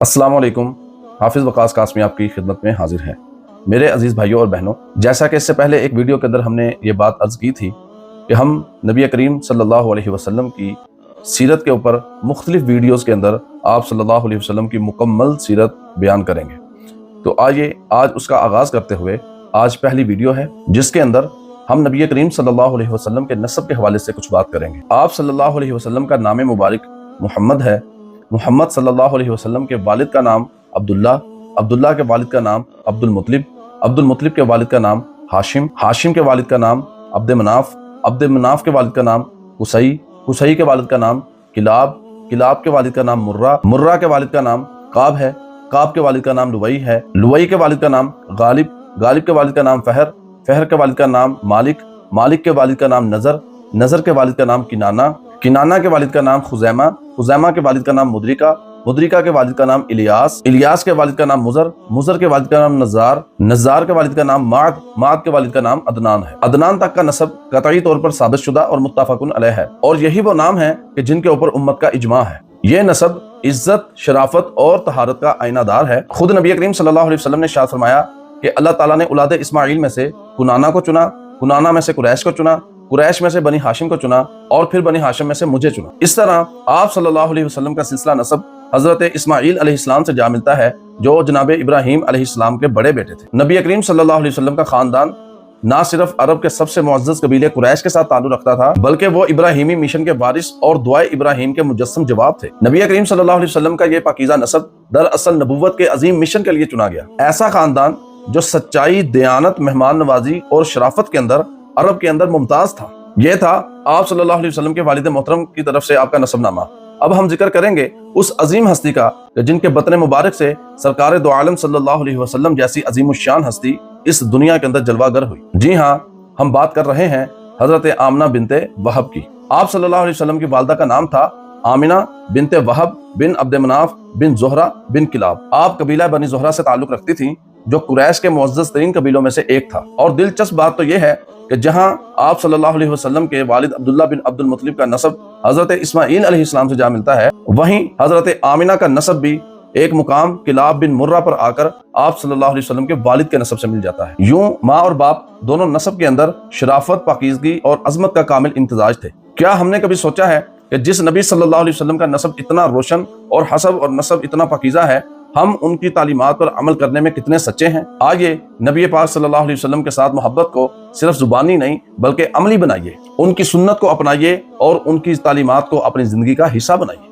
अस्सलाम वालेकुम। हाफिज़ वकास कासमी आपकी खिदमत में हाजिर है। मेरे अजीज़ भाइयों और बहनों, जैसा कि इससे पहले एक वीडियो के अंदर हमने ये बात अर्ज़ की थी कि हम नबी करीम सल्लल्लाहु अलैहि वसल्लम की सीरत के ऊपर मुख्तलिफ़ वीडियोज़ के अंदर आप सल्लल्लाहु अलैहि वसल्लम की मुकम्मल सीरत बयान करेंगे। तो आइए आज उसका आगाज़ करते हुए आज पहली वीडियो है जिसके अंदर हम नबी करीम सल्लल्लाहु अलैहि वसल्लम के नस्ब के हवाले से कुछ बात करेंगे। आप सल्लल्लाहु अलैहि वसल्लम का नाम मुबारक मोहम्मद है। मोहम्मद सल्लल्लाहु अलैहि वसल्लम के वालिद का नाम अब्दुल्ला, अब्दुल्ला के वालिद का नाम अब्दुल मुत्तलिब, अब्दुल मुत्तलिब के वालिद का नाम हाशिम, हाशिम के वालिद का नाम अब्द मनाफ, अब्द मनाफ के वालिद का नाम कुसई, कुसई के वालिद का नाम किलाब, किलाब के वालिद का नाम मुर्रा, मुर्रा के वालिद का नाम काब है, काब के वालिद का नाम लुवई है, लुवई के वालिद का नाम गालिब, गालिब के वालिद का नाम फहर, फहर के वालिद का नाम मालिक, मालिक के वालिद का नाम नज़र, नज़र के वालिद का नाम किनाना, किनाना के वालिद का नाम खुजैमा, खुजैमा के वालिद का नाम मुद्रिका, मुद्रिका के वालिद का नाम इलियास, इलियास के वालिद का नाम मुजर, मुजर के वालिद का नाम नज़ार, नज़ार के वालिद का नाम माद, माद के वालिद का नाम अदनान है। अदनान तक का नसब कतई तौर पर साबित शुदा और मुत्तफ़क़ुन अलैह है और यही वो नाम है कि जिनके ऊपर उम्मत का इजमा है। ये नसब इज्जत, शराफत और तहारत का आईनादार है। खुद नबी करीम सल्लल्लाहु अलैहि वसल्लम ने इरशाद फरमाया कि अल्लाह ताला ने औलाद इस्माइल में से कुनाना को चुना, कुनाना में से कुरैश को चुना, कुरैश में से बनी हाशिम को चुना और फिर बनी हाशिम में से मुझे चुना। इस तरह आप सल्लल्लाहु अलैहि वसल्लम का सिलसिला नसब हजरत इस्माइल अलैहिस्सलाम से जा मिलता है जो जनाब इब्राहिम अलैहिस्सलाम के बड़े बेटे थे। नबी करीम सल्लल्लाहु अलैहि वसल्लम का खानदान ना सिर्फ अरब के सबसे मुअज़्ज़ज़ कबीले कुरैश के साथ ताल्लुक़ रखता था बल्कि वो इब्राहिमी मिशन के वारिस और दुआए इब्राहिम के मुजस्सम जवाब थे। नबी करीम सल्लल्लाहु अलैहि वसल्लम का ये पाकीज़ा नसब दरअसल नबुव्वत के अजीम मिशन के लिए चुना गया। ऐसा खानदान जो सच्चाई, दयानत, मेहमान नवाजी और शराफत के अंदर अरब के अंदर मुमताज था। यह था आप सल्लल्लाहु अलैहि वसल्लम के वालिद मोहतरम की तरफ से आपका नसबनामा। अब हम जिक्र करेंगे उस अजीम हस्ती का जिनके बतन मुबारक से सरकार दो आलम सल्लल्लाहु अलैहि वसल्लम जैसी अजीमुश्शान हस्ती इस दुनिया के अंदर जलवागर हुई। जी हाँ, हम बात कर रहे हैं हजरत आमना बिनते वहब की। आप सल्लल्लाहु अलैहि वसल्लम की वालिदा का नाम था आमिना बिनते वहब बिन अब्द मनाफ बिन ज़ोहरा बिन किलाब। आप कबीला बनी ज़ोहरा से ताल्लुक़ रखती थी जो कुरैश के मुअज़्ज़ज़ तरीन कबीलों में से एक था। और दिलचस्प बात तो यह है कि जहां आप सल्लल्लाहु अलैहि वसल्लम के वालिद अब्दुल्ला बिन अब्दुल मुत्तलिब का नसब हजरत इस्माइल अलैहिस्सलाम से जा मिलता है, वहीं हजरत आमिना का नसब भी एक मुकाम किलाब बिन मुर्रा पर आकर आप सल्लल्लाहु अलैहि वसल्लम के वालिद के नसब से मिल जाता है। यूं माँ और बाप दोनों नसब के अंदर शराफत, पाकीज़गी और अजमत का कामिल इम्तिजाज थे। क्या हमने कभी सोचा है कि जिस नबी सल्लल्लाहु अलैहि वसल्लम का नसब इतना रोशन और हसब और नसब इतना पाकीज़ा है, हम उनकी तालीमात पर अमल करने में कितने सच्चे हैं। आइए नबी पाक सल्लल्लाहु अलैहि वसल्लम के साथ मोहब्बत को सिर्फ जुबानी नहीं बल्कि अमली बनाइए, उनकी सुन्नत को अपनाइए और उनकी तालीमात को अपनी जिंदगी का हिस्सा बनाइए।